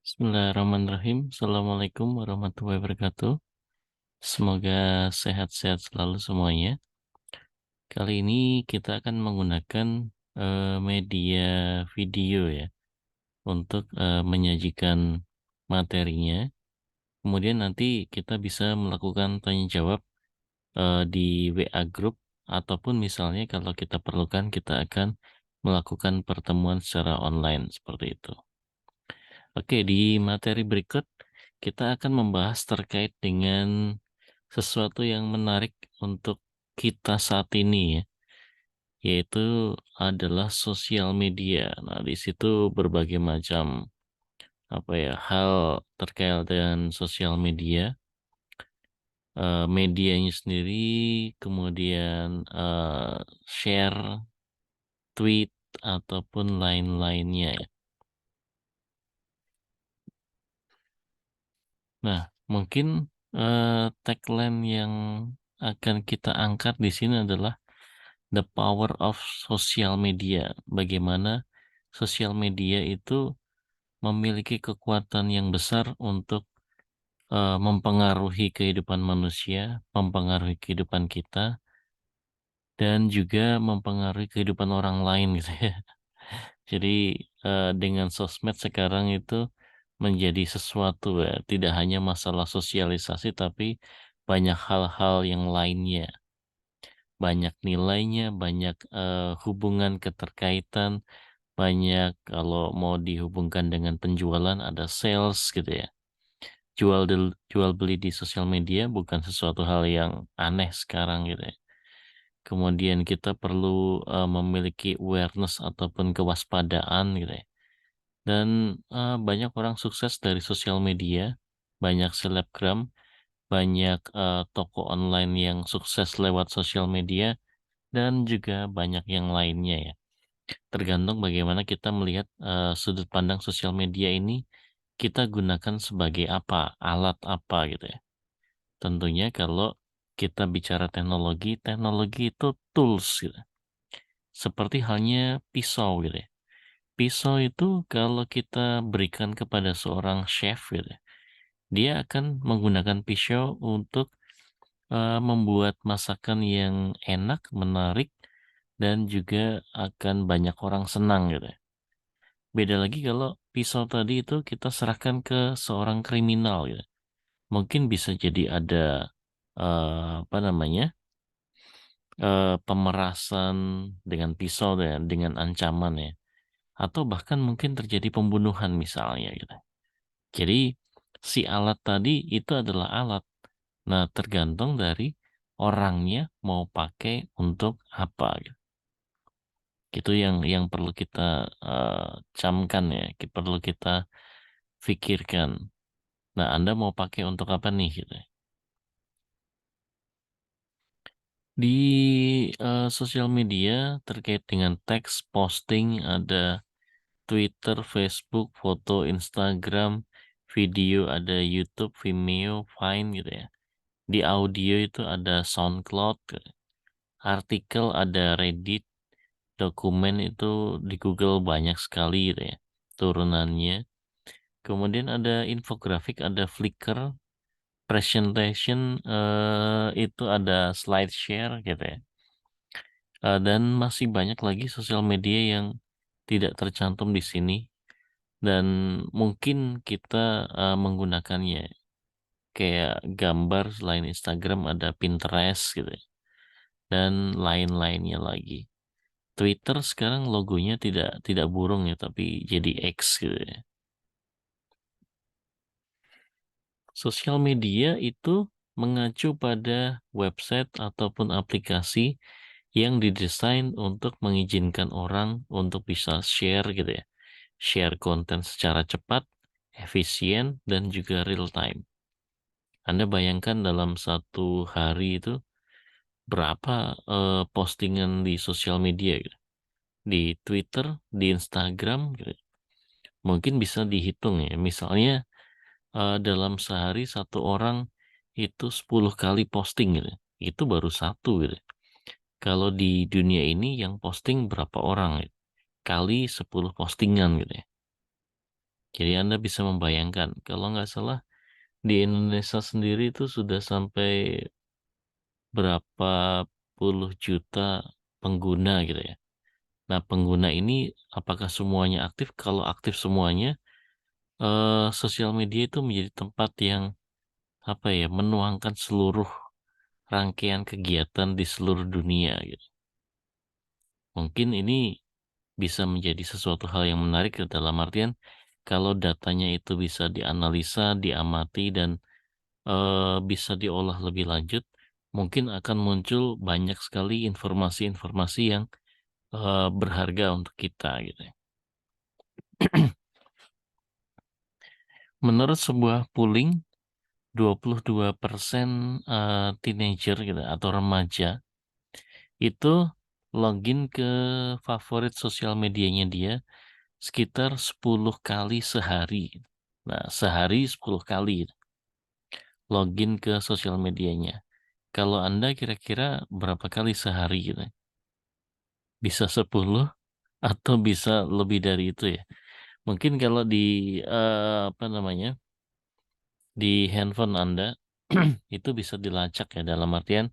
Bismillahirrahmanirrahim. Assalamualaikum warahmatullahi wabarakatuh. Semoga sehat-sehat selalu semuanya. Kali ini kita akan menggunakan media video ya untuk menyajikan materinya. Kemudian nanti kita bisa melakukan tanya jawab di WA Group ataupun misalnya kalau kita perlukan kita akan melakukan pertemuan secara online seperti itu. Oke, di materi berikut kita akan membahas terkait dengan sesuatu yang menarik untuk kita saat ini ya, yaitu adalah sosial media. Nah, di situ berbagai macam hal terkait dengan sosial media, medianya sendiri, kemudian share, tweet ataupun lain-lainnya ya. Nah, mungkin tagline yang akan kita angkat di sini adalah the power of social media. Bagaimana sosial media itu memiliki kekuatan yang besar untuk mempengaruhi kehidupan manusia, mempengaruhi kehidupan kita, dan juga mempengaruhi kehidupan orang lain gitu ya. Jadi dengan sosmed sekarang itu menjadi sesuatu ya, tidak hanya masalah sosialisasi tapi banyak hal-hal yang lainnya, banyak nilainya, banyak hubungan keterkaitan, banyak kalau mau dihubungkan dengan penjualan ada sales gitu ya. Jual beli di sosial media bukan sesuatu hal yang aneh sekarang gitu ya. Kemudian kita perlu memiliki awareness ataupun kewaspadaan gitu ya. Dan banyak orang sukses dari sosial media, banyak selebgram, banyak toko online yang sukses lewat sosial media, dan juga banyak yang lainnya ya. Tergantung bagaimana kita melihat sudut pandang sosial media ini, kita gunakan sebagai apa, alat apa gitu ya. Tentunya kalau kita bicara teknologi, teknologi itu tools gitu. Seperti halnya pisau gitu ya. Pisau itu kalau kita berikan kepada seorang chef gitu ya, dia akan menggunakan pisau untuk membuat masakan yang enak, menarik, dan juga akan banyak orang senang gitu ya. Beda lagi kalau pisau tadi itu kita serahkan ke seorang kriminal gitu. Mungkin bisa jadi ada apa namanya pemerasan dengan pisau dan dengan ancaman ya. Atau bahkan mungkin terjadi pembunuhan misalnya gitu. Jadi si alat tadi itu adalah alat. Nah, tergantung dari orangnya mau pakai untuk apa gitu. Itu yang perlu kita camkan ya, perlu kita pikirkan. Nah, Anda mau pakai untuk apa nih gitu. Di sosial media terkait dengan teks posting ada Twitter, Facebook, foto, Instagram, video ada YouTube, Vimeo, Vine gitu ya. Di audio itu ada SoundCloud, artikel ada Reddit, dokumen itu di Google banyak sekali gitu ya turunannya. Kemudian ada infografik, ada Flickr, presentation itu ada SlideShare gitu ya. Dan masih banyak lagi sosial media yang tidak tercantum di sini dan mungkin kita menggunakannya kayak gambar selain Instagram ada Pinterest gitu ya, dan lain-lainnya lagi. Twitter sekarang logonya tidak burung ya tapi jadi X gitu ya. Sosial media itu mengacu pada website ataupun aplikasi yang didesain untuk mengizinkan orang untuk bisa share gitu ya. Share konten secara cepat, efisien, dan juga real time. Anda bayangkan dalam satu hari itu berapa postingan di sosial media gitu. Di Twitter, di Instagram gitu. Mungkin bisa dihitung ya. Misalnya dalam sehari satu orang itu 10 kali posting gitu. Itu baru satu gitu. Kalau di dunia ini yang posting berapa orang gitu. Kali 10 postingan gitu ya. Jadi Anda bisa membayangkan, kalau nggak salah di Indonesia sendiri itu sudah sampai berapa puluh juta pengguna gitu ya. Nah, pengguna ini apakah semuanya aktif? Kalau aktif semuanya, sosial media itu menjadi tempat yang apa ya, menuangkan seluruh rangkaian kegiatan di seluruh dunia gitu. Mungkin ini bisa menjadi sesuatu hal yang menarik dalam artian kalau datanya itu bisa dianalisa, diamati, dan bisa diolah lebih lanjut, mungkin akan muncul banyak sekali informasi-informasi yang berharga untuk kita gitu ya. Menurut sebuah polling, 22% teenager gitu atau remaja itu login ke favorit sosial medianya dia sekitar 10 kali sehari. Nah, sehari 10 kali login ke sosial medianya. Kalau Anda kira-kira berapa kali sehari gitu? Bisa 10 atau bisa lebih dari itu ya? Mungkin kalau di apa namanya? Di handphone Anda itu bisa dilacak ya, dalam artian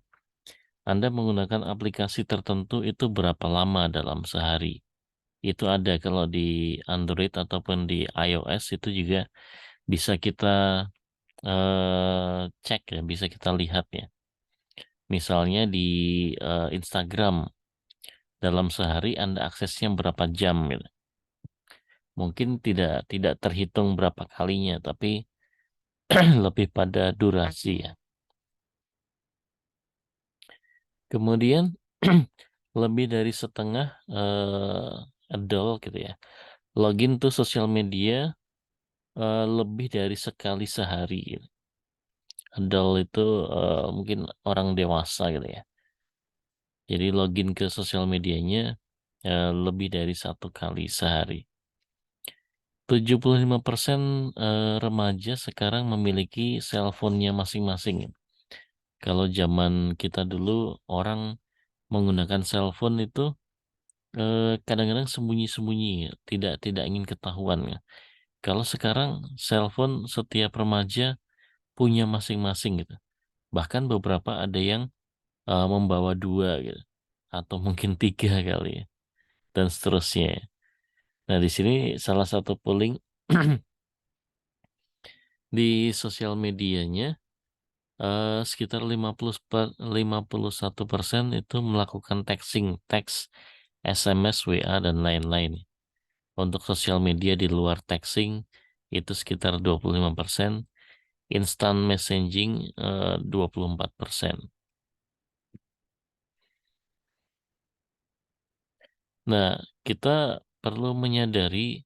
Anda menggunakan aplikasi tertentu itu berapa lama dalam sehari. Itu ada kalau di Android ataupun di iOS itu juga bisa kita cek ya, bisa kita lihat ya. Misalnya di Instagram, dalam sehari Anda aksesnya berapa jam gitu. Mungkin tidak terhitung berapa kalinya, tapi lebih pada durasi ya. Kemudian lebih dari setengah adult gitu ya. Login tuh sosial media lebih dari sekali sehari gitu. Adult itu mungkin orang dewasa gitu ya. Jadi login ke sosial medianya lebih dari satu kali sehari. 75% remaja sekarang memiliki cellphone-nya masing-masing. Kalau zaman kita dulu orang menggunakan cellphone itu kadang-kadang sembunyi-sembunyi, tidak ingin ketahuan ya. Kalau sekarang cellphone setiap remaja punya masing-masing gitu. Bahkan beberapa ada yang membawa dua gitu, atau mungkin tiga kali ya, dan seterusnya. Nah, di sini salah satu polling di sosial medianya sekitar 51% itu melakukan texting, teks, SMS, WA, dan lain-lain. Untuk sosial media di luar texting itu sekitar 25%, instant messaging 24%. Nah, kita perlu menyadari,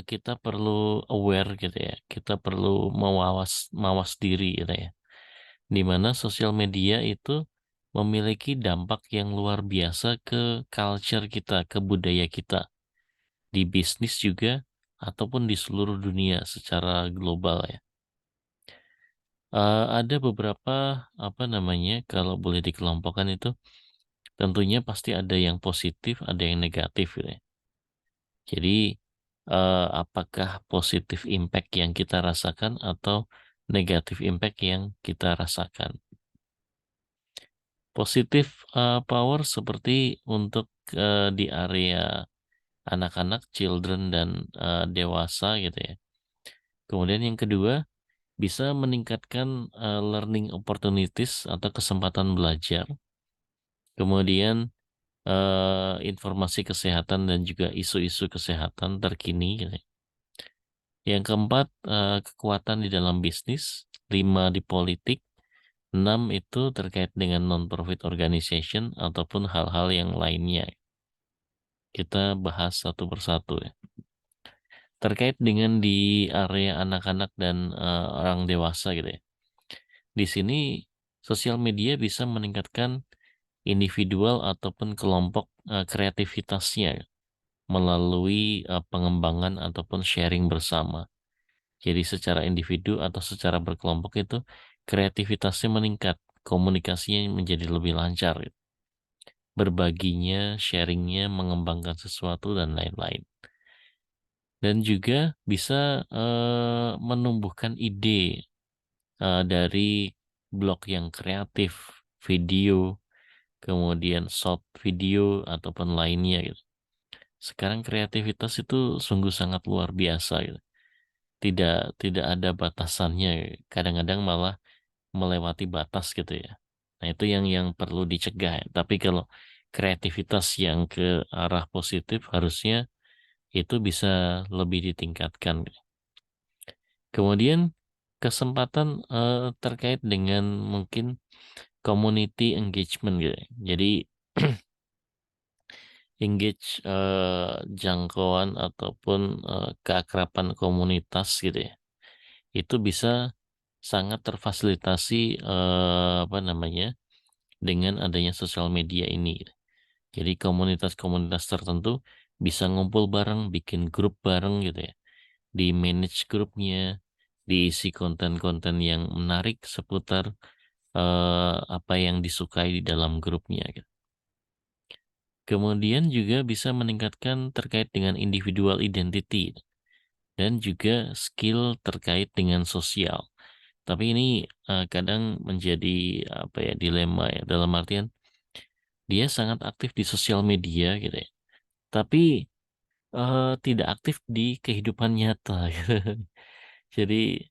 kita perlu aware gitu ya, kita perlu mawas diri gitu ya, di mana sosial media itu memiliki dampak yang luar biasa ke culture kita, ke budaya kita, di bisnis juga, ataupun di seluruh dunia secara global ya. Ada beberapa apa namanya, kalau boleh dikelompokkan itu tentunya pasti ada yang positif, ada yang negatif gitu ya. Jadi apakah positif impact yang kita rasakan atau negatif impact yang kita rasakan? Positif power seperti untuk di area anak-anak, children, dan dewasa gitu ya. Kemudian yang kedua, bisa meningkatkan learning opportunities atau kesempatan belajar. Kemudian informasi kesehatan dan juga isu-isu kesehatan terkini gitu ya. Yang keempat, kekuatan di dalam bisnis. 5 di politik. 6 itu terkait dengan non-profit organization ataupun hal-hal yang lainnya. Kita bahas satu persatu ya. Terkait dengan di area anak-anak dan orang dewasa gitu ya. Di sini sosial media bisa meningkatkan individual ataupun kelompok kreativitasnya melalui pengembangan ataupun sharing bersama. Jadi secara individu atau secara berkelompok itu kreativitasnya meningkat, komunikasinya menjadi lebih lancar, gitu. Berbaginya, sharingnya, mengembangkan sesuatu dan lain-lain. dan juga bisa menumbuhkan ide dari blog yang kreatif, video, kemudian short video ataupun lainnya gitu. Sekarang kreativitas itu sungguh sangat luar biasa gitu. Tidak ada batasannya, kadang-kadang malah melewati batas gitu ya. Nah, itu yang perlu dicegah ya. Tapi kalau kreativitas yang ke arah positif harusnya itu bisa lebih ditingkatkan. Kemudian kesempatan terkait dengan mungkin community engagement gitu ya. Jadi engage jangkauan ataupun keakraban komunitas gitu ya. Itu bisa sangat terfasilitasi apa namanya dengan adanya sosial media ini. Jadi komunitas-komunitas tertentu bisa ngumpul bareng, bikin grup bareng gitu ya. Di manage grupnya, diisi konten-konten yang menarik seputar apa yang disukai di dalam grupnya gitu. Kemudian juga bisa meningkatkan terkait dengan individual identity dan juga skill terkait dengan sosial. Tapi ini kadang menjadi apa ya dilema ya dalam artian dia sangat aktif di sosial media gitu ya. Tapi tidak aktif di kehidupan nyata gitu. Jadi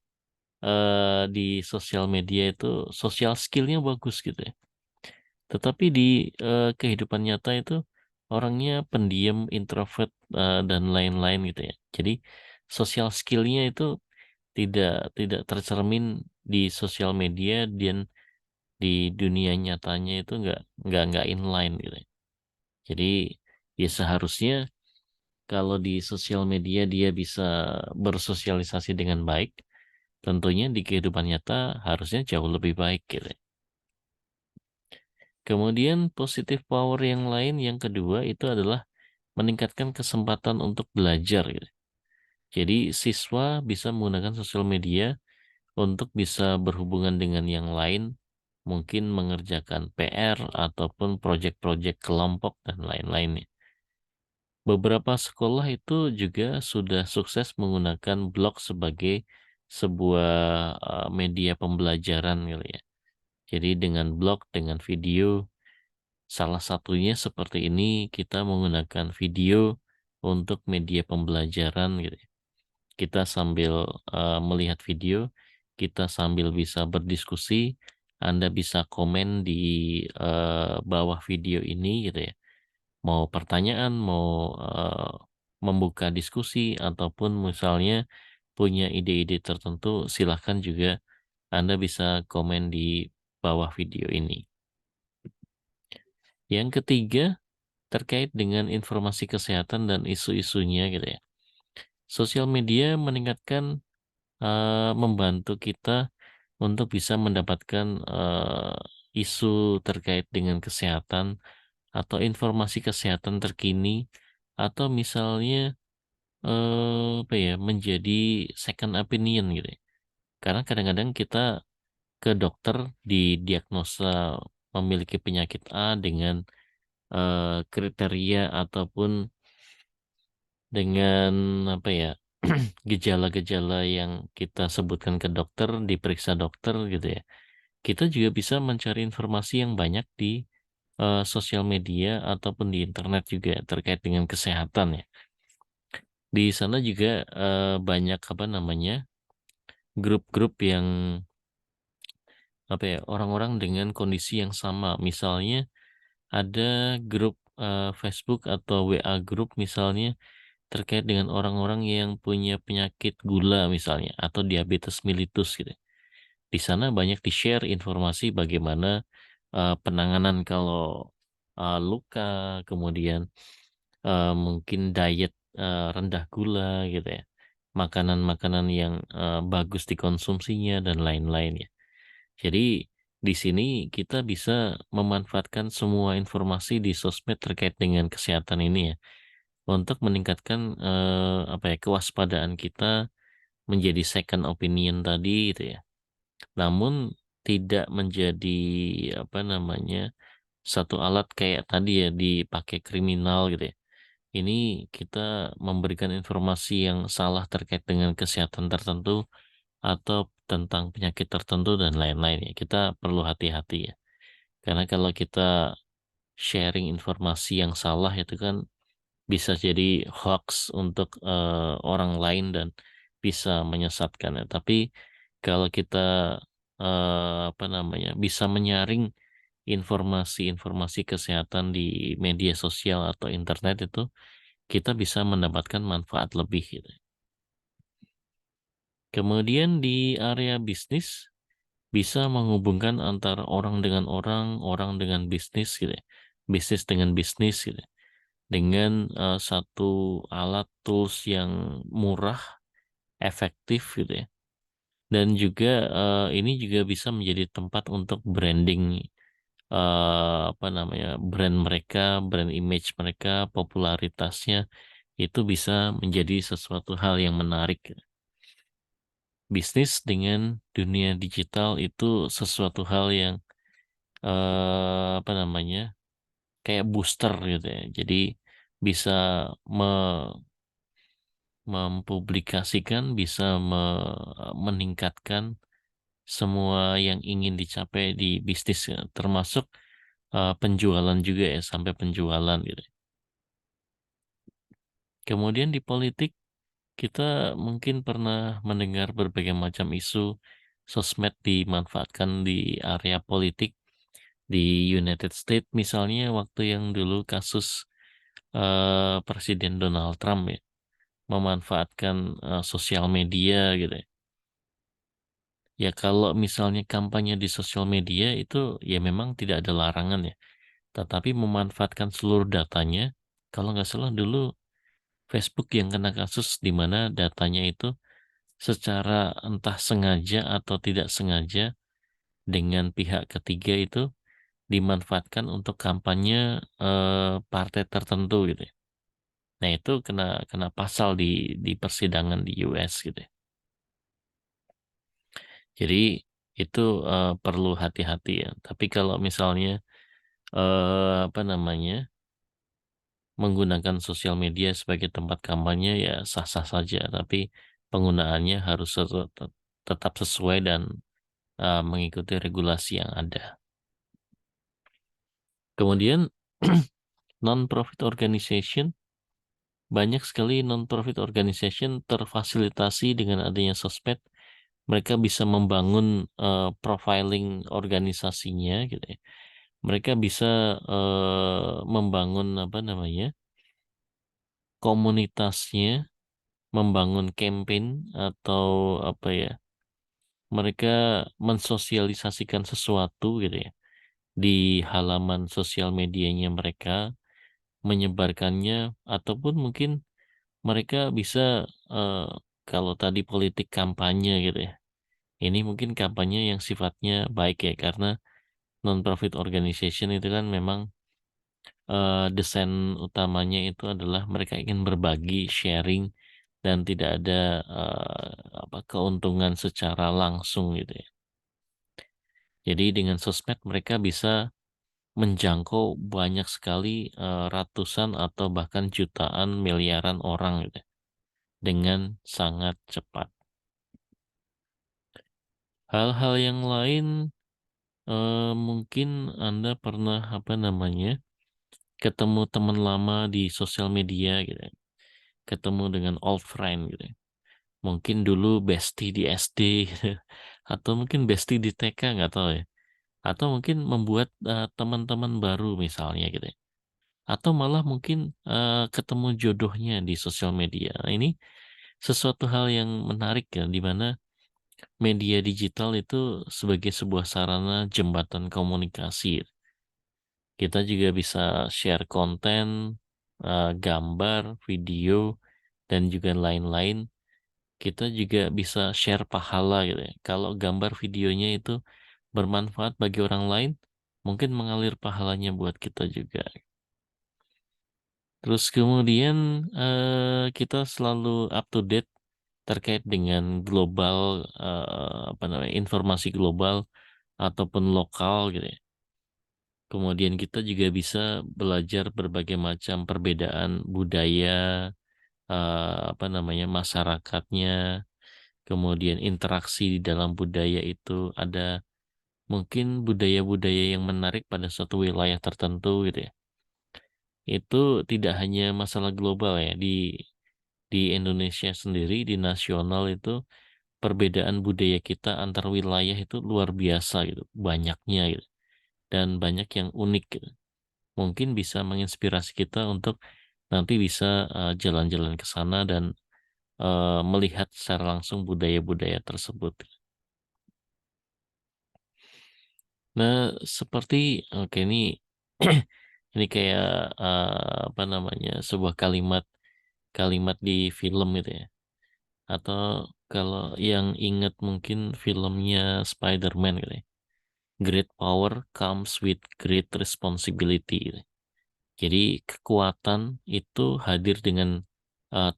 di sosial media itu sosial skillnya bagus gitu ya. Tetapi di kehidupan nyata itu orangnya pendiam, introvert dan lain-lain gitu ya. Jadi sosial skillnya itu tidak tercermin di sosial media dan di dunia nyatanya itu nggak inline gitu ya. Jadi ya seharusnya kalau di sosial media dia bisa bersosialisasi dengan baik, tentunya di kehidupan nyata harusnya jauh lebih baik gitu ya. Kemudian positive power yang lain yang kedua itu adalah meningkatkan kesempatan untuk belajar gitu. Jadi siswa bisa menggunakan sosial media untuk bisa berhubungan dengan yang lain, mungkin mengerjakan PR ataupun proyek-proyek kelompok dan lain-lainnya. Beberapa sekolah itu juga sudah sukses menggunakan blog sebagai sebuah media pembelajaran gitu ya. Jadi dengan blog, dengan video, salah satunya seperti ini kita menggunakan video untuk media pembelajaran gitu ya. Kita sambil melihat video, kita sambil bisa berdiskusi, Anda bisa komen di bawah video ini gitu ya. Mau pertanyaan, mau membuka diskusi, ataupun misalnya punya ide-ide tertentu, silahkan juga Anda bisa komen di bawah video ini. Yang ketiga, terkait dengan informasi kesehatan dan isu-isunya gitu ya. Sosial media meningkatkan membantu kita untuk bisa mendapatkan isu terkait dengan kesehatan atau informasi kesehatan terkini atau misalnya apa ya menjadi second opinion gitu ya. Karena kadang-kadang kita ke dokter didiagnosa memiliki penyakit A dengan kriteria ataupun dengan apa ya gejala-gejala yang kita sebutkan ke dokter, diperiksa dokter gitu ya. Kita juga bisa mencari informasi yang banyak di sosial media ataupun di internet juga terkait dengan kesehatan ya. Di sana juga banyak apa namanya grup-grup yang apa ya orang-orang dengan kondisi yang sama. Misalnya ada grup Facebook atau WA grup misalnya terkait dengan orang-orang yang punya penyakit gula misalnya atau diabetes mellitus gitu. Di sana banyak di-share informasi bagaimana penanganan kalau luka, kemudian mungkin diet rendah gula gitu ya. Makanan-makanan yang bagus dikonsumsinya dan lain-lain ya. Jadi di sini kita bisa memanfaatkan semua informasi di sosmed terkait dengan kesehatan ini ya untuk meningkatkan apa ya kewaspadaan kita menjadi second opinion tadi gitu ya. Namun tidak menjadi apa namanya satu alat kayak tadi ya dipakai kriminal gitu ya. ini kita memberikan informasi yang salah terkait dengan kesehatan tertentu atau tentang penyakit tertentu dan lain-lain ya. Kita perlu hati-hati ya. Karena kalau kita sharing informasi yang salah itu kan bisa jadi hoax untuk orang lain dan bisa menyesatkan ya. Tapi kalau kita apa namanya bisa menyaring informasi-informasi kesehatan di media sosial atau internet itu, kita bisa mendapatkan manfaat lebih gitu. Kemudian di area bisnis bisa menghubungkan antara orang dengan orang dengan bisnis gitu ya. Bisnis dengan bisnis gitu ya. Dengan satu alat tools yang murah, efektif gitu ya. Dan juga ini juga bisa menjadi tempat untuk branding apa namanya brand mereka, brand image mereka, popularitasnya itu bisa menjadi sesuatu hal yang menarik. Bisnis dengan dunia digital itu sesuatu hal yang apa namanya kayak booster gitu ya. Jadi bisa mempublikasikan, bisa meningkatkan semua yang ingin dicapai di bisnis ya, termasuk penjualan juga ya, sampai penjualan gitu. Kemudian di politik, kita mungkin pernah mendengar berbagai macam isu sosmed dimanfaatkan di area politik di United States misalnya waktu yang dulu kasus Presiden Donald Trump ya, memanfaatkan sosial media gitu ya. Ya kalau misalnya kampanye di sosial media itu ya memang tidak ada larangan ya. Tetapi memanfaatkan seluruh datanya, kalau nggak salah dulu Facebook yang kena kasus di mana datanya itu secara entah sengaja atau tidak sengaja dengan pihak ketiga itu dimanfaatkan untuk kampanye partai tertentu gitu ya. Nah itu kena kena pasal di persidangan di US gitu ya. Jadi itu perlu hati-hati ya. Tapi kalau misalnya apa namanya menggunakan sosial media sebagai tempat kampanye ya sah-sah saja. Tapi penggunaannya harus tetap sesuai dan mengikuti regulasi yang ada. Kemudian non-profit organization, banyak sekali non-profit organization terfasilitasi dengan adanya sosmed. Mereka bisa membangun profiling organisasinya gitu ya. Mereka bisa membangun apa namanya komunitasnya, membangun campaign atau apa ya, mereka mensosialisasikan sesuatu gitu ya di halaman sosial medianya mereka, menyebarkannya ataupun mungkin mereka bisa eh, kalau tadi politik kampanye gitu ya. Ini mungkin kampanye yang sifatnya baik ya karena non-profit organization itu kan memang desain utamanya itu adalah mereka ingin berbagi, sharing dan tidak ada apa keuntungan secara langsung gitu ya. Jadi dengan sosmed mereka bisa menjangkau banyak sekali ratusan atau bahkan jutaan miliaran orang gitu ya, dengan sangat cepat. Hal-hal yang lain mungkin Anda pernah apa namanya ketemu teman lama di sosial media gitu ya, ketemu dengan old friend gitu ya. Mungkin dulu bestie di SD gitu, atau mungkin bestie di TK nggak tahu ya. Atau mungkin membuat teman-teman baru misalnya gitu ya. Atau malah mungkin ketemu jodohnya di sosial media. Nah, ini sesuatu hal yang menarik ya, di mana media digital itu sebagai sebuah sarana jembatan komunikasi. Kita juga bisa share konten, gambar, video, dan juga lain-lain. Kita juga bisa share pahala gitu ya. Kalau gambar videonya itu bermanfaat bagi orang lain, mungkin mengalir pahalanya buat kita juga. Terus kemudian kita selalu up to date terkait dengan global apa namanya informasi global ataupun lokal gitu ya. Kemudian kita juga bisa belajar berbagai macam perbedaan budaya, masyarakatnya, kemudian interaksi di dalam budaya itu ada mungkin budaya-budaya yang menarik pada suatu wilayah tertentu gitu ya. Itu tidak hanya masalah global ya, di Indonesia sendiri, di nasional itu perbedaan budaya kita antar wilayah itu luar biasa gitu, banyaknya gitu, dan banyak yang unik gitu. Mungkin bisa menginspirasi kita untuk nanti bisa jalan-jalan ke sana dan melihat secara langsung budaya-budaya tersebut. Nah, seperti oke ini ini kayak sebuah kalimat kalimat di film gitu ya. Atau kalau yang ingat mungkin filmnya Spider-Man gitu ya. Great power comes with great responsibility gitu. Jadi kekuatan itu hadir dengan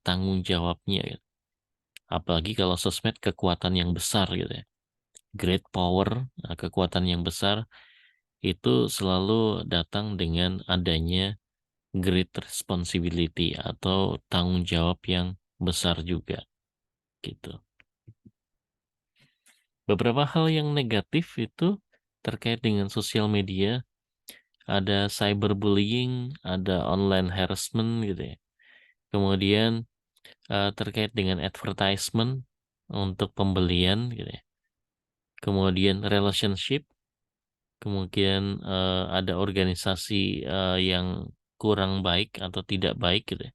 tanggung jawabnya gitu. Apalagi kalau sosmed kekuatan yang besar gitu ya. Great power, kekuatan yang besar itu selalu datang dengan adanya great responsibility atau tanggung jawab yang besar juga gitu. Beberapa hal yang negatif itu terkait dengan sosial media, ada cyberbullying, ada online harassment gitu ya. Kemudian terkait dengan advertisement untuk pembelian gitu ya. Kemudian relationship, kemudian ada organisasi yang kurang baik atau tidak baik gitu ya.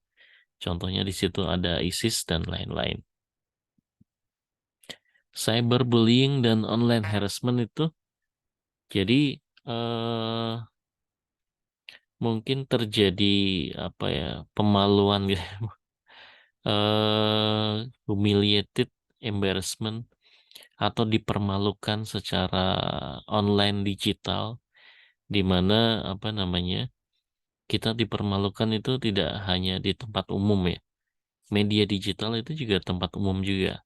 Contohnya di situ ada ISIS dan lain-lain. Cyberbullying dan online harassment itu jadi mungkin terjadi pemaluan gitu, humiliated, embarrassment atau dipermalukan secara online digital, di mana kita dipermalukan itu tidak hanya di tempat umum ya, media digital itu juga tempat umum juga.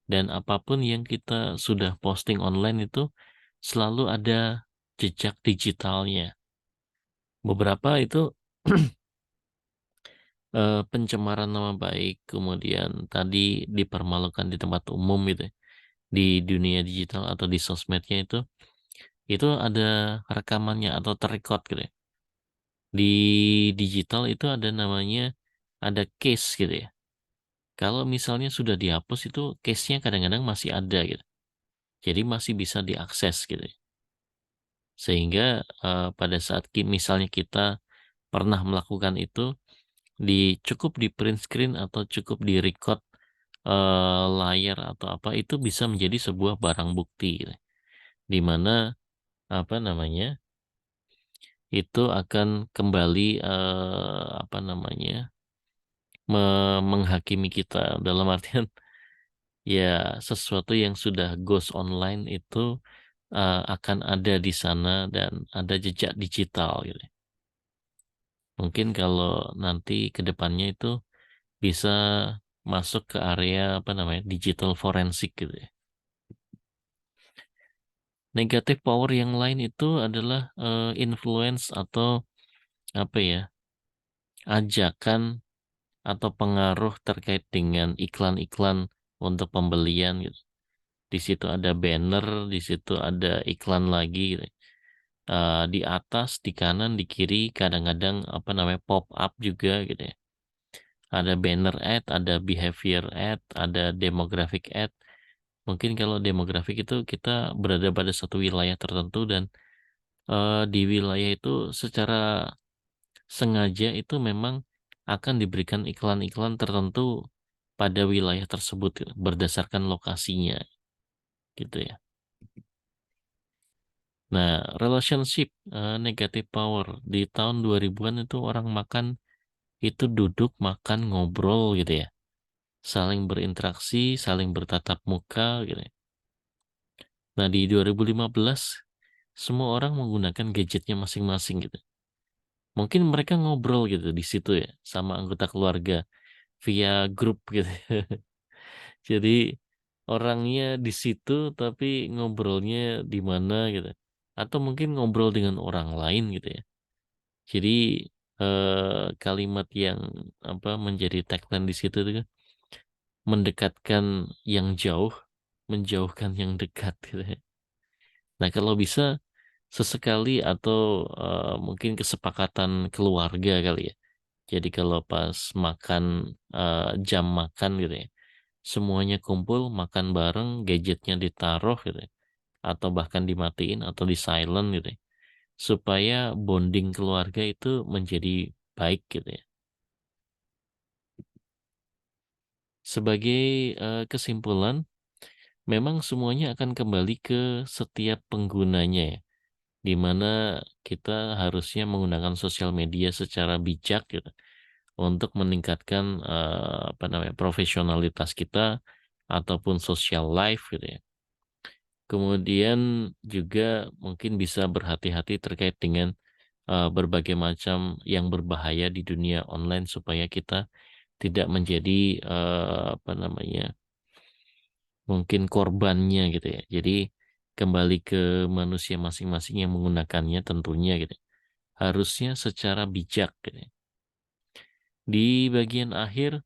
Dan apapun yang kita sudah posting online itu selalu ada jejak digitalnya. Beberapa itu pencemaran nama baik, kemudian tadi dipermalukan di tempat umum gitu ya, di dunia digital atau di sosmednya itu ada rekamannya atau terrecord gitu ya. Di digital itu ada namanya, ada case gitu ya. Kalau misalnya sudah dihapus itu case-nya kadang-kadang masih ada gitu. Jadi masih bisa diakses gitu ya. Sehingga pada saat misalnya kita pernah melakukan itu, cukup di print screen atau cukup di record layar atau apa itu bisa menjadi sebuah barang bukti gitu. Di mana apa namanya itu akan kembali menghakimi kita dalam artian ya sesuatu yang sudah goes online itu akan ada di sana dan ada jejak digital gitu. Mungkin kalau nanti ke depannya itu bisa masuk ke area digital forensik gitu ya. Negatif power yang lain itu adalah influence atau apa ya, ajakan atau pengaruh terkait dengan iklan-iklan untuk pembelian gitu. Di situ ada banner, di situ ada iklan lagi gitu. Di atas, di kanan, di kiri kadang-kadang pop up juga gitu ya. Ada banner ad, ada behavior ad, ada demographic ad. Mungkin kalau demografik itu kita berada pada satu wilayah tertentu dan di wilayah itu secara sengaja itu memang akan diberikan iklan-iklan tertentu pada wilayah tersebut gitu, berdasarkan lokasinya gitu ya. Nah, relationship negative power di tahun 2000-an itu orang makan itu duduk makan ngobrol gitu ya. Saling berinteraksi, saling bertatap muka gitu ya. Nah, di 2015 semua orang menggunakan gadgetnya masing-masing gitu. Mungkin mereka ngobrol gitu di situ ya sama anggota keluarga via grup gitu. Jadi orangnya di situ tapi ngobrolnya di mana gitu. atau mungkin ngobrol dengan orang lain gitu ya. Jadi kalimat yang menjadi tagline di situ tuh kan, mendekatkan yang jauh, menjauhkan yang dekat gitu ya. Nah, kalau bisa sesekali atau mungkin kesepakatan keluarga kali ya. Jadi kalau pas makan jam makan gitu ya, semuanya kumpul makan bareng, gadgetnya ditaruh gitu ya, atau bahkan dimatiin atau di silent gitu ya, supaya bonding keluarga itu menjadi baik gitu ya. Sebagai kesimpulan, memang semuanya akan kembali ke setiap penggunanya ya, di mana kita harusnya menggunakan sosial media secara bijak gitu untuk meningkatkan profesionalitas kita ataupun social life gitu ya. Kemudian juga mungkin bisa berhati-hati terkait dengan berbagai macam yang berbahaya di dunia online supaya kita tidak menjadi mungkin korbannya gitu ya. Jadi kembali ke manusia masing-masing yang menggunakannya tentunya gitu. Harusnya secara bijak gitu ya. Di bagian akhir,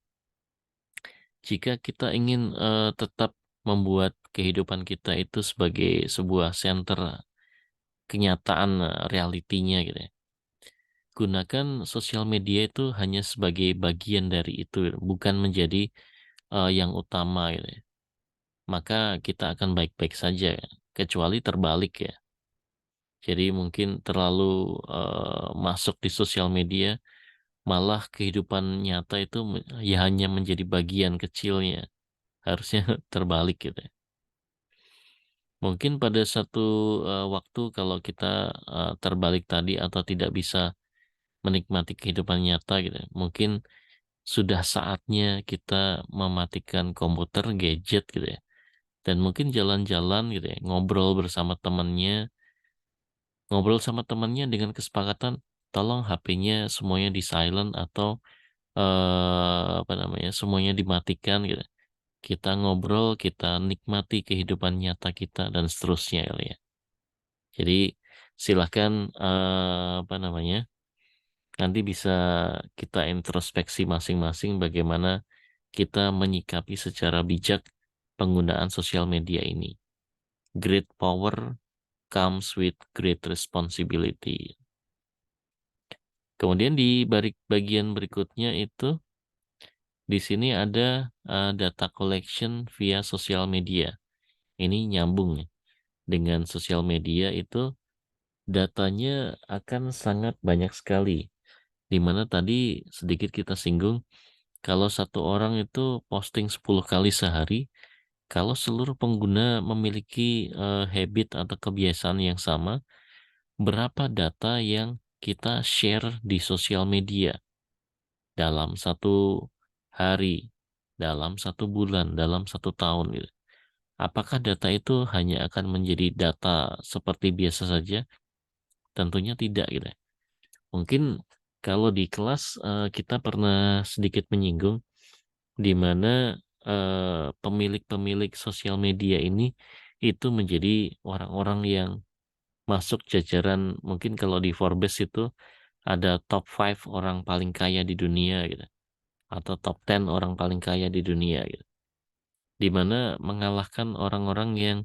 jika kita ingin tetap membuat kehidupan kita itu sebagai sebuah center kenyataan realitinya gitu ya. Gunakan sosial media itu hanya sebagai bagian dari itu, bukan menjadi yang utama gitu ya. Maka kita akan baik-baik saja, kecuali terbalik ya. Jadi mungkin terlalu masuk di sosial media, malah kehidupan nyata itu ya hanya menjadi bagian kecilnya. Harusnya terbalik gitu ya. Mungkin pada satu waktu kalau kita terbalik tadi atau tidak bisa menikmati kehidupan nyata gitu, ya, mungkin sudah saatnya kita mematikan komputer, gadget gitu ya, dan mungkin jalan-jalan gitu ya, ngobrol sama temannya dengan kesepakatan tolong HP-nya semuanya di silent atau semuanya dimatikan gitu. Kita ngobrol, kita nikmati kehidupan nyata kita dan seterusnya kali ya. Jadi silahkan nanti bisa kita introspeksi masing-masing bagaimana kita menyikapi secara bijak penggunaan sosial media ini. Great power comes with great responsibility. Kemudian di balik bagian berikutnya itu di sini ada data collection via sosial media. Ini nyambung ya. Dengan sosial media itu datanya akan sangat banyak sekali. Di mana tadi sedikit kita singgung, kalau satu orang itu posting 10 kali sehari, kalau seluruh pengguna memiliki habit atau kebiasaan yang sama, berapa data yang kita share di sosial media dalam satu hari, dalam satu bulan, dalam satu tahun gitu. Apakah data itu hanya akan menjadi data seperti biasa saja? Tentunya tidak gitu. Mungkin kalau di kelas kita pernah sedikit menyinggung di mana pemilik-pemilik sosial media ini itu menjadi orang-orang yang masuk jajaran, mungkin kalau di Forbes itu ada top 5 orang paling kaya di dunia gitu, atau top 10 orang paling kaya di dunia gitu. Di mana mengalahkan orang-orang yang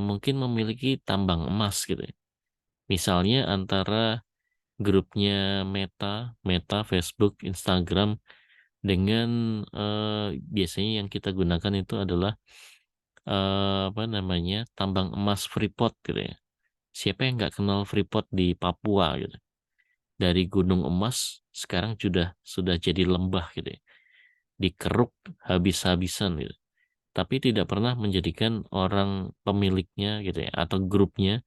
mungkin memiliki tambang emas gitu ya. Misalnya antara grupnya Meta, Facebook, Instagram dengan biasanya yang kita gunakan itu adalah tambang emas Freeport gitu ya. Siapa yang nggak kenal Freeport di Papua gitu? Dari gunung emas sekarang sudah jadi lembah gitu ya. Dikeruk habis-habisan gitu. Tapi tidak pernah menjadikan orang pemiliknya gitu ya atau grupnya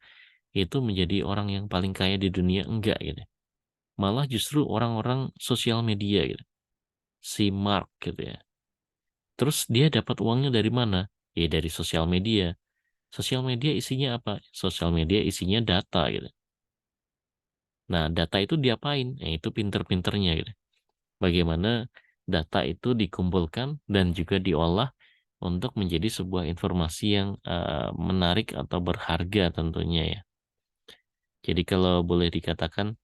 itu menjadi orang yang paling kaya di dunia, enggak gitu. Malah justru orang-orang sosial media gitu. Si Mark gitu ya. Terus dia dapat uangnya dari mana? Ya dari sosial media. Sosial media isinya apa? Sosial media isinya data gitu. Nah, data itu diapain? Itu pinter-pinternya gitu. Bagaimana data itu dikumpulkan dan juga diolah untuk menjadi sebuah informasi yang menarik atau berharga tentunya ya. Jadi kalau boleh dikatakan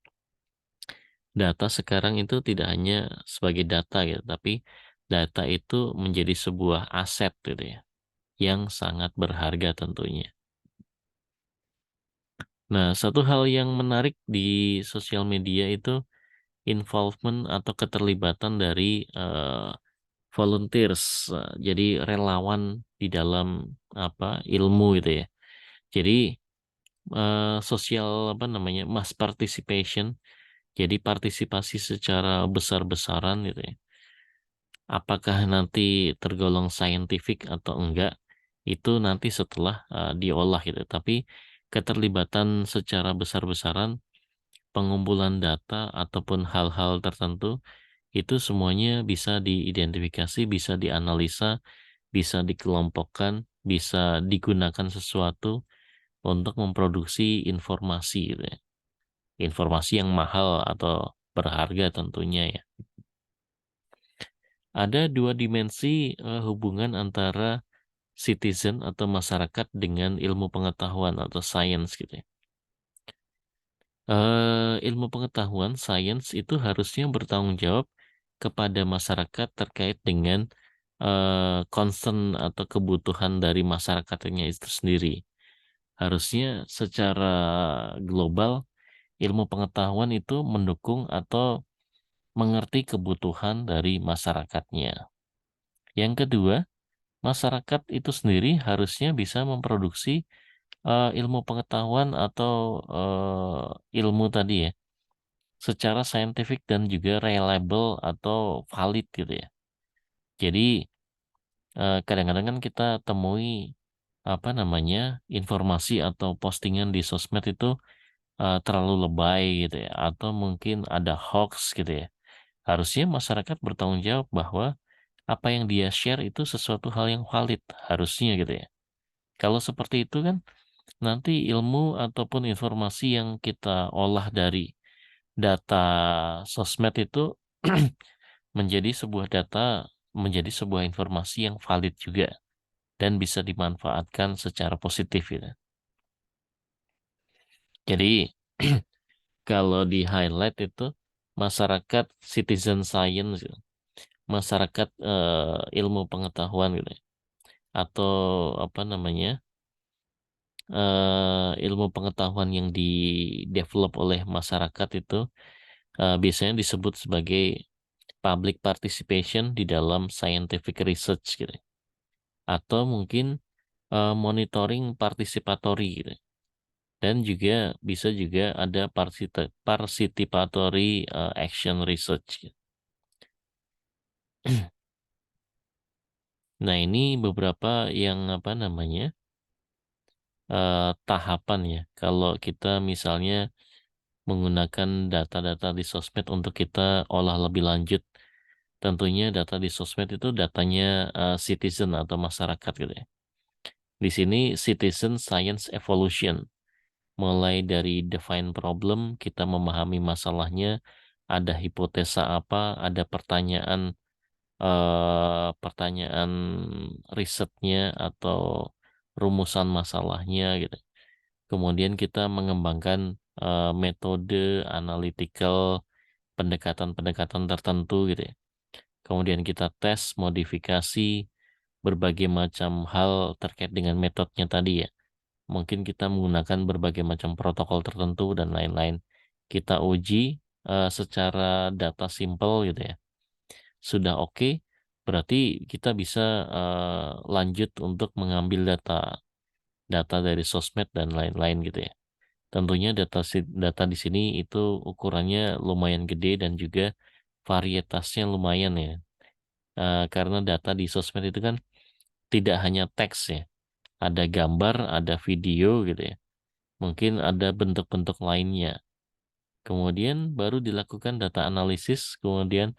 data sekarang itu tidak hanya sebagai data gitu, tapi data itu menjadi sebuah aset gitu ya, yang sangat berharga tentunya. Nah, satu hal yang menarik di sosial media itu involvement atau keterlibatan dari volunteers, jadi relawan di dalam ilmu gitu ya. Jadi sosial mass participation, jadi partisipasi secara besar-besaran gitu ya. Apakah nanti tergolong scientific atau enggak, itu nanti setelah diolah gitu. Tapi keterlibatan secara besar-besaran, pengumpulan data ataupun hal-hal tertentu, itu semuanya bisa diidentifikasi, bisa dianalisa, bisa dikelompokkan, bisa digunakan sesuatu untuk memproduksi informasi gitu ya. Informasi yang mahal atau berharga tentunya ya. Ada dua dimensi hubungan antara citizen atau masyarakat dengan ilmu pengetahuan atau science gitu ya. Ilmu pengetahuan science itu harusnya bertanggung jawab kepada masyarakat terkait dengan concern atau kebutuhan dari masyarakatnya itu sendiri. Harusnya secara global ilmu pengetahuan itu mendukung atau mengerti kebutuhan dari masyarakatnya. Yang kedua, masyarakat itu sendiri harusnya bisa memproduksi ilmu pengetahuan atau ilmu tadi ya, secara saintifik dan juga reliable atau valid gitu ya. Jadi kadang-kadang kan kita temui informasi atau postingan di sosmed itu terlalu lebay gitu ya, atau mungkin ada hoax gitu ya. Harusnya masyarakat bertanggung jawab bahwa apa yang dia share itu sesuatu hal yang valid, harusnya gitu ya. Kalau seperti itu kan nanti ilmu ataupun informasi yang kita olah dari data sosmed itu menjadi sebuah data, menjadi sebuah informasi yang valid juga dan bisa dimanfaatkan secara positif gitu. Jadi kalau di highlight itu masyarakat citizen science gitu, masyarakat ilmu pengetahuan gitu ya. Atau ilmu pengetahuan yang di-develop oleh masyarakat itu biasanya disebut sebagai public participation di dalam scientific research gitu. Atau mungkin monitoring participatory gitu. Dan juga bisa juga ada participatory action research gitu. Nah, ini beberapa yang tahapan ya. Kalau kita misalnya menggunakan data-data di sosmed untuk kita olah lebih lanjut. Tentunya data di sosmed itu datanya citizen atau masyarakat gitu ya. Di sini citizen science evolution. Mulai dari define problem, kita memahami masalahnya, ada hipotesa apa, ada pertanyaan risetnya atau rumusan masalahnya gitu. Kemudian kita mengembangkan metode analytical pendekatan-pendekatan tertentu gitu ya. Kemudian kita tes, modifikasi berbagai macam hal terkait dengan metodenya tadi ya. Mungkin kita menggunakan berbagai macam protokol tertentu dan lain-lain. Kita uji secara data simple gitu ya. Sudah oke, berarti kita bisa lanjut untuk mengambil data dari sosmed dan lain-lain gitu ya. Tentunya data di sini itu ukurannya lumayan gede dan juga varietasnya lumayan ya. Karena data di sosmed itu kan tidak hanya teks ya, ada gambar, ada video gitu ya. Mungkin ada bentuk-bentuk lainnya. Kemudian baru dilakukan data analisis, kemudian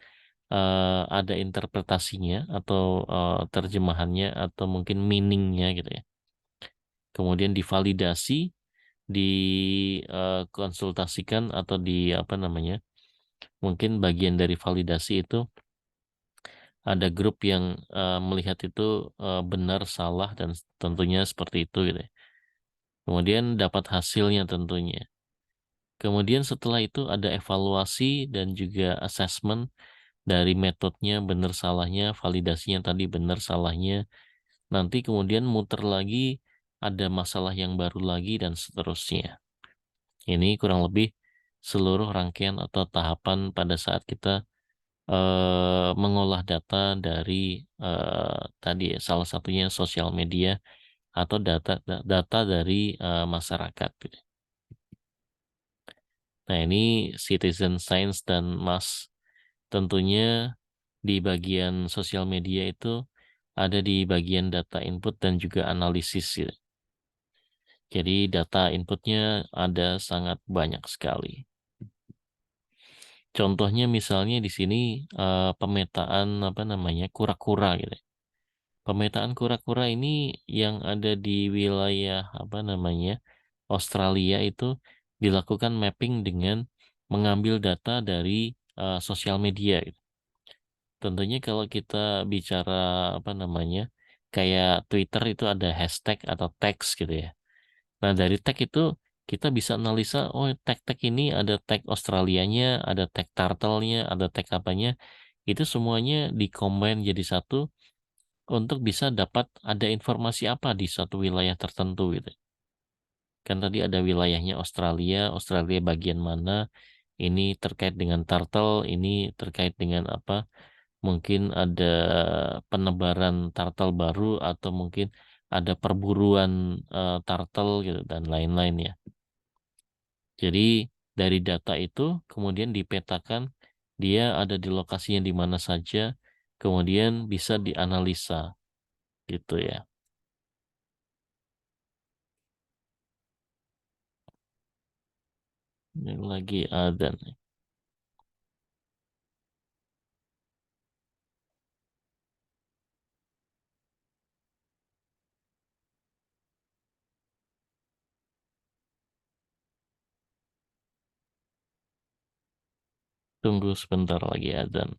ada interpretasinya atau terjemahannya atau mungkin meaningnya gitu ya. Kemudian divalidasi, dikonsultasikan atau mungkin bagian dari validasi itu ada grup yang melihat itu benar, salah, dan tentunya seperti itu gitu ya. Kemudian dapat hasilnya tentunya. Kemudian setelah itu ada evaluasi dan juga assessment dari metodenya, benar salahnya, validasinya tadi benar salahnya. Nanti kemudian muter lagi, ada masalah yang baru lagi, dan seterusnya. Ini kurang lebih seluruh rangkaian atau tahapan pada saat kita mengolah data dari tadi ya, salah satunya sosial media atau data dari masyarakat gitu. Nah, ini citizen science dan mass tentunya di bagian sosial media itu ada di bagian data input dan juga analisis gitu. Jadi data inputnya ada sangat banyak sekali. Contohnya misalnya di sini pemetaan apa namanya kura-kura gitu. Pemetaan kura-kura ini yang ada di wilayah apa namanya Australia itu dilakukan mapping dengan mengambil data dari sosial media gitu. Tentunya kalau kita bicara apa namanya kayak Twitter itu ada hashtag atau tags gitu ya. Nah, dari tag itu kita bisa analisa, oh tag-tag ini ada tag Australianya, ada tag turtle-nya, ada tag apanya. Itu semuanya di-combine jadi satu untuk bisa dapat ada informasi apa di suatu wilayah tertentu gitu. Kan tadi ada wilayahnya Australia, Australia bagian mana, ini terkait dengan turtle, ini terkait dengan apa, mungkin ada penebaran turtle baru atau mungkin ada perburuan turtle gitu dan lain-lain ya. Jadi dari data itu kemudian dipetakan dia ada di lokasinya di mana saja, kemudian bisa dianalisa gitu ya. Ini lagi ada nih. Tunggu sebentar lagi adzan.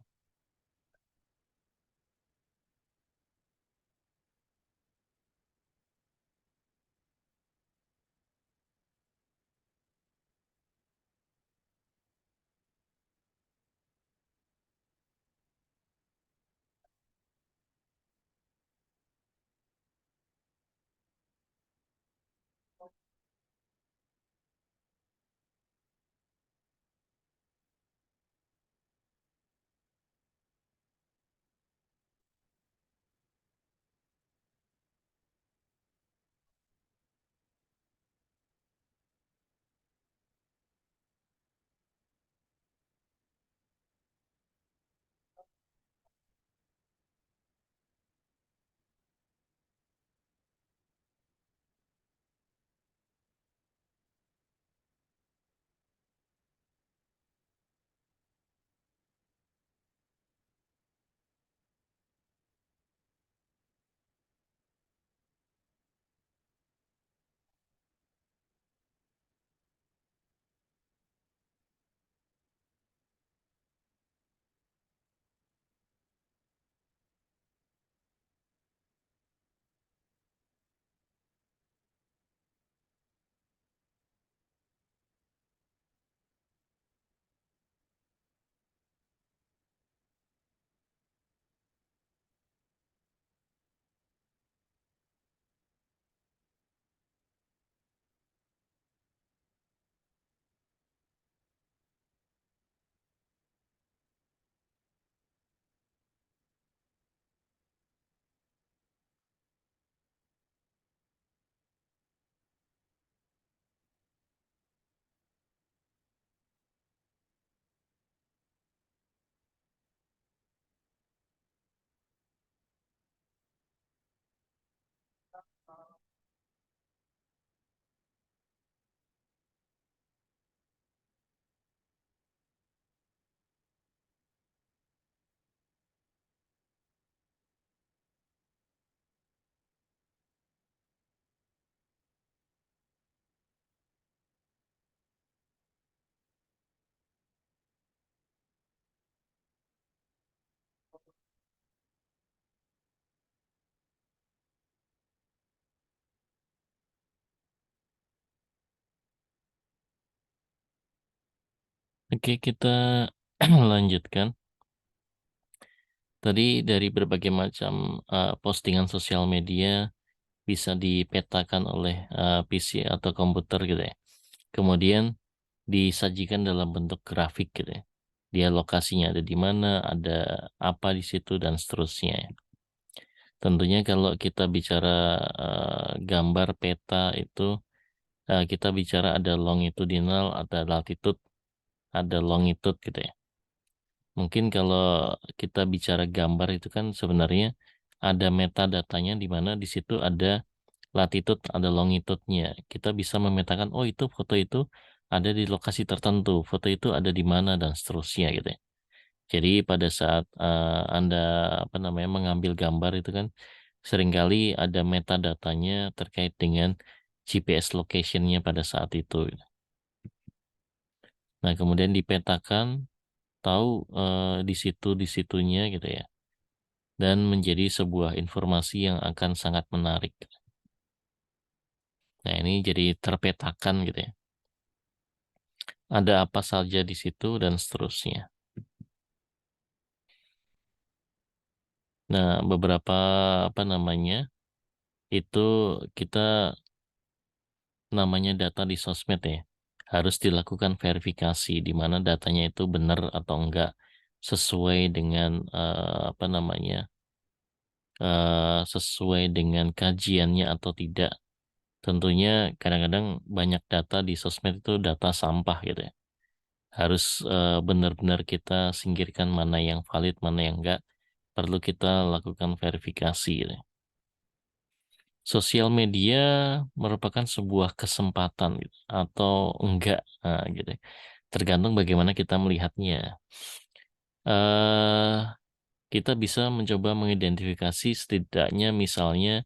Oke, kita lanjutkan. Tadi dari berbagai macam postingan sosial media bisa dipetakan oleh PC atau komputer gitu ya. Kemudian disajikan dalam bentuk grafik gitu ya. Dia lokasinya ada di mana, ada apa di situ dan seterusnya ya. Tentunya kalau kita bicara gambar peta itu kita bicara ada longitudinal, ada latitude, ada longitude gitu ya. Mungkin kalau kita bicara gambar itu kan sebenarnya ada metadatanya di mana di situ ada latitude, ada longitude-nya. Kita bisa memetakan, oh itu foto itu ada di lokasi tertentu, foto itu ada di mana dan seterusnya gitu ya. Jadi pada saat Anda apa namanya mengambil gambar itu kan seringkali ada metadatanya terkait dengan GPS location-nya pada saat itu. Nah, kemudian dipetakan, tahu di situnya gitu ya. Dan menjadi sebuah informasi yang akan sangat menarik. Nah, ini jadi terpetakan gitu ya. Ada apa saja di situ dan seterusnya. Nah, beberapa apa namanya itu kita namanya data di sosmed ya. Harus dilakukan verifikasi di mana datanya itu benar atau enggak sesuai dengan apa namanya sesuai dengan kajiannya atau tidak. Tentunya kadang-kadang banyak data di sosmed itu data sampah gitu ya. Harus benar-benar kita singkirkan mana yang valid, mana yang enggak. Perlu kita lakukan verifikasi gitu ya. Sosial media merupakan sebuah kesempatan gitu, atau enggak gitu ya. Tergantung bagaimana kita melihatnya. eh kita bisa mencoba mengidentifikasi setidaknya misalnya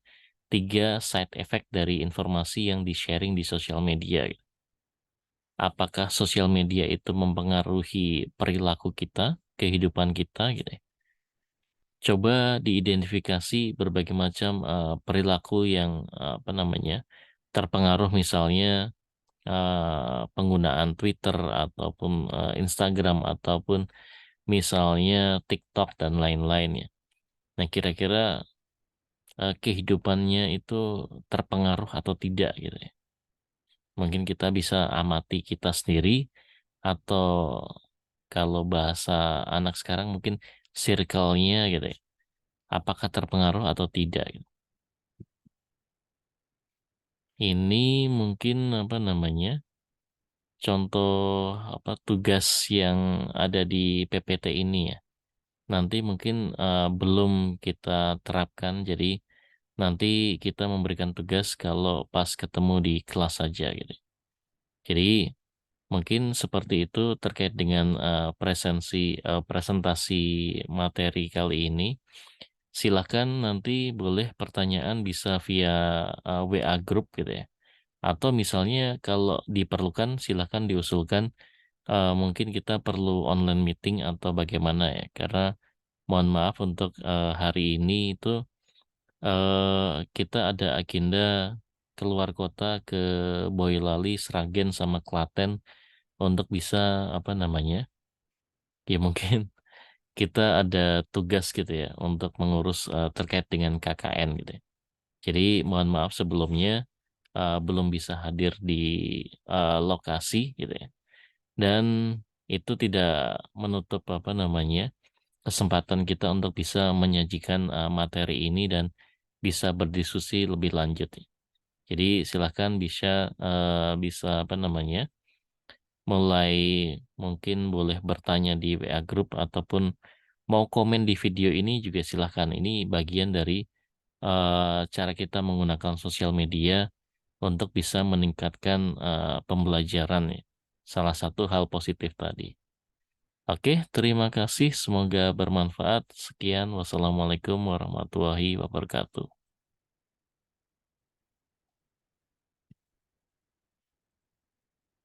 3 side effect dari informasi yang di-sharing di sosial media. Apakah sosial media itu mempengaruhi perilaku kita, kehidupan kita gitu ya. Coba diidentifikasi berbagai macam perilaku yang apa namanya terpengaruh misalnya penggunaan Twitter ataupun Instagram ataupun misalnya TikTok dan lain-lainnya. Nah, kira-kira kehidupannya itu terpengaruh atau tidak gitu ya. Mungkin kita bisa amati kita sendiri atau kalau bahasa anak sekarang mungkin circle-nya gitu ya. Apakah terpengaruh atau tidak gitu. Ini mungkin apa namanya? Contoh apa tugas yang ada di PPT ini ya. Nanti mungkin belum kita terapkan jadi nanti kita memberikan tugas kalau pas ketemu di kelas saja gitu. Jadi mungkin seperti itu terkait dengan presentasi materi kali ini. Silakan nanti boleh pertanyaan bisa via WA group gitu ya. Atau misalnya kalau diperlukan silakan diusulkan mungkin kita perlu online meeting atau bagaimana ya. Karena mohon maaf untuk hari ini itu kita ada agenda keluar kota ke Boyolali, Sragen sama Klaten untuk bisa apa namanya ya mungkin kita ada tugas gitu ya untuk mengurus terkait dengan KKN gitu ya. Jadi mohon maaf sebelumnya belum bisa hadir di lokasi gitu ya. Dan itu tidak menutup apa namanya kesempatan kita untuk bisa menyajikan materi ini dan bisa berdiskusi lebih lanjut. Jadi silahkan bisa apa namanya mulai mungkin boleh bertanya di WA Group ataupun mau komen di video ini juga silahkan. Ini bagian dari cara kita menggunakan sosial media untuk bisa meningkatkan pembelajaran ya. Salah satu hal positif tadi. Oke, terima kasih. Semoga bermanfaat. Sekian, wassalamualaikum warahmatullahi wabarakatuh.